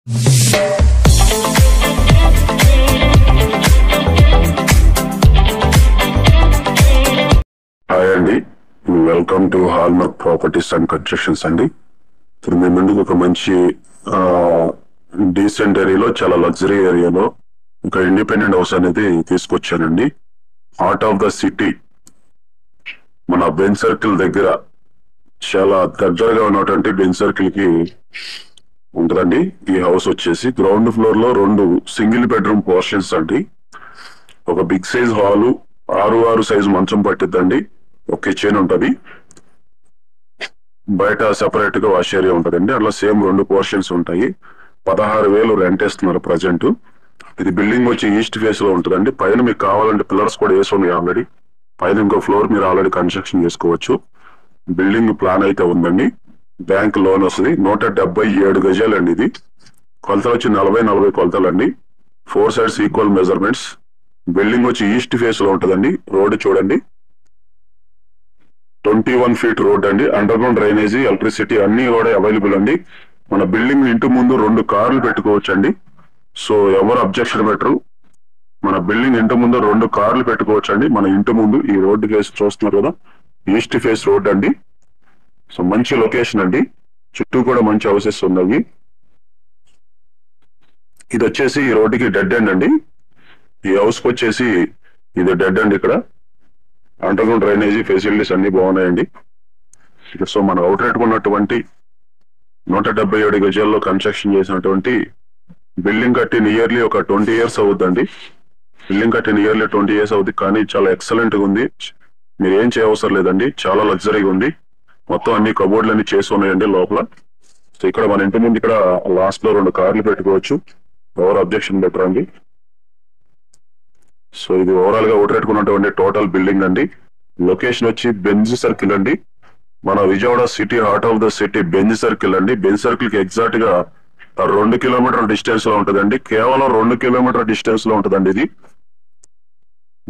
Hi అండి, welcome to hallmark properties and constructions అండి. ఇప్పుడు మీ ముందుకు ఒక మంచి డీసెంట్ ఏరియాలో, చాలా లగ్జరీ ఏరియాలో ఒక ఇండిపెండెంట్ హౌస్ అనేది తీసుకొచ్చానండి. హార్ట్ ఆఫ్ ద సిటీ, మన బెంజ్ సర్కిల్ దగ్గర, చాలా దగ్గరగా ఉన్నటువంటి బెంజ్ సర్కిల్ కి ఉంటుందండి. ఈ హౌస్ వచ్చేసి గ్రౌండ్ ఫ్లోర్ లో 2 సింగిల్ బెడ్రూమ్ పోర్షన్స్ అండి. ఒక big size hall, 6x6 size మంచం పట్టిద్దండి. ఒక కిచెన్ ఉంటది, బయట సెపరేట్ గా వాష్ ఏరియా ఉంటదండి. అట్లా సేమ్ 2 పోర్షన్స్ ఉంటాయి. 16,000 రెంట్ ఇస్తున్నారు ప్రజెంట్. ఇది బిల్డింగ్ వచ్చి ఈస్ట్ ఫేస్ లో ఉంటుందండి. పైన మీకు కావాలంటే పిల్లర్స్ కూడా వేసి ఉన్నాయి ఆల్రెడీ. పైన ఇంకో ఫ్లోర్ మీరు ఆల్రెడీ కన్స్ట్రక్షన్ చేసుకోవచ్చు. బిల్డింగ్ ప్లాన్ అయితే ఉందండి. బ్యాంక్ లోన్ వస్తుంది. 177 గజాలు అండి. ఇది కొలతలు వచ్చి 40 కొలతలు అండి. 4 సైడ్స్ ఈక్వల్ మెజర్మెంట్స్. బిల్డింగ్ వచ్చి ఈస్ట్ ఫేస్ లో ఉంటదండి. రోడ్ చూడండి, 21 ఫీట్ రోడ్ అండి. అండర్ గ్రౌండ్ డ్రైనేజీ, ఎలక్ట్రిసిటీ అన్ని కూడా అవైలబుల్ అండి. మన బిల్డింగ్ ఇంటి ముందు 2 కార్లు పెట్టుకోవచ్చు అండి. సో ఎవరు అబ్జెక్షన్ పెట్టరు. మన బిల్డింగ్ ఇంటి ముందు 2 కార్లు పెట్టుకోవచ్చు అండి. మన ఇంటి ముందు ఈ రోడ్డు ఫేస్ చూస్తున్నారు కదా, ఈస్ట్ ఫేస్ రోడ్ అండి. సో మంచి లొకేషన్ అండి. చుట్టూ కూడా మంచి హౌసెస్ ఉన్నాయి. ఇది వచ్చేసి ఈ రోడ్డుకి డెడ్ ఎండ్ అండి. ఈ హౌస్ కి వచ్చేసి ఇది డెడ్ ఎండ్. ఇక్కడ అండర్ గ్రౌండ్ డ్రైనేజీ ఫెసిలిటీస్ అన్ని బాగున్నాయండి. సో మన అవుట్లెట్ ఉన్నటువంటి 177 గజాల్లో కన్స్ట్రక్షన్ చేసినటువంటి బిల్డింగ్ కట్టి నియర్లీ ఒక 20 ఇయర్స్ అవుతుందండి. బిల్డింగ్ కట్టి నియర్లీ 20 ఇయర్స్ అవుతుంది. కానీ చాలా ఎక్సలెంట్ గా ఉంది. మీరు ఏం చేయవసరం లేదండి. చాలా లగ్జరీగా ఉంది. మొత్తం అన్ని కబోర్డ్లు అన్ని చేసి ఉన్నాయండి లోపల. సో ఇక్కడ మన ఇంటి ముందు ఇక్కడ లాస్ట్ లో 2 కార్లు పెట్టుకోవచ్చు. ఎవరు అబ్జెక్షన్ పెట్టరండి. సో ఇది ఓవరాల్ గా ఓటరేట్టుకున్నటువంటి టోటల్ బిల్డింగ్ అండి. లొకేషన్ వచ్చి బెంజ్ సర్కిల్ అండి. మన Vijayawada city, heart of the city Benz circle అండి. బెంజ్ సర్కిల్ కి ఎగ్జాక్ట్ గా 2 కిలోమీటర్ డిస్టెన్స్ లో ఉంటుందండి. కేవలం 2 కిలోమీటర్ డిస్టెన్స్ లో ఉంటుందండి. ఇది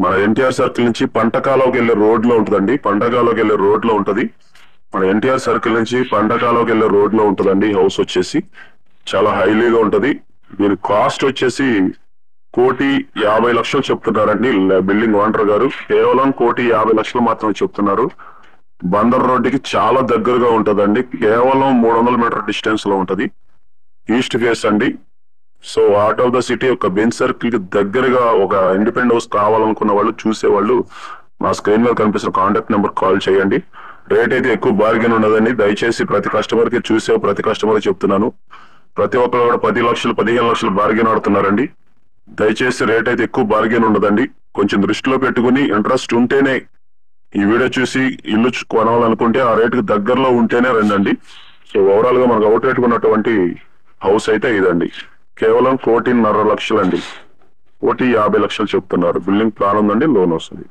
మన ఎన్టీఆర్ సర్కిల్ నుంచి పంటకాలోకి వెళ్లే రోడ్ లో ఉంటుందండి. పంటకాలోకి వెళ్లే రోడ్ లో ఉంటది. మన ఎన్టీఆర్ సర్కిల్ నుంచి పంటకాలోకి వెళ్లే రోడ్ లో ఉంటుందండి. హౌస్ వచ్చేసి చాలా హైలీగా ఉంటది. దీని కాస్ట్ వచ్చేసి 1,50,00,000 చెప్తున్నారండి బిల్డింగ్ ఓనర్ గారు. కేవలం 1,50,00,000 మాత్రమే చెప్తున్నారు. బందర్ రోడ్డుకి చాలా దగ్గరగా ఉంటదండి. కేవలం 300 మీటర్ డిస్టెన్స్ లో ఉంటది. ఈస్ట్ ఫేస్ అండి. So heart of the city ఒక బెంజ్ సర్కిల్ కి దగ్గరగా ఒక ఇండిపెండెంట్ హౌస్ కావాలనుకున్న వాళ్ళు, చూసేవాళ్ళు మా స్క్రీన్ మీద కనిపిస్తున్న కాంటాక్ట్ నెంబర్ కాల్ చేయండి. రేట్ అయితే ఎక్కువ బార్గెన్ ఉండదండి. దయచేసి ప్రతి కస్టమర్ కి ప్రతి కస్టమర్ చెప్తున్నాను. ప్రతి ఒక్కరు కూడా 10 లక్షలు 15 లక్షలు బార్గెన్ ఆడుతున్నారండి. దయచేసి రేట్ అయితే ఎక్కువ బార్గెన్ ఉండదండి. కొంచెం దృష్టిలో పెట్టుకుని ఇంట్రెస్ట్ ఉంటేనే, ఈ వీడియో చూసి ఇల్లు కొనాలనుకుంటే ఆ రేటుకి దగ్గరలో ఉంటేనే రండి. సో ఓవరాల్ గా మనకు అవుట్ రేట్ ఉన్నటువంటి హౌస్ అయితే ఇదండి. కేవలం 1,50,00,000 అండి. 1,50,00,000 చెప్తున్నారు. బిల్డింగ్ ప్లాన్ ఉందండి, లోన్ వస్తుంది.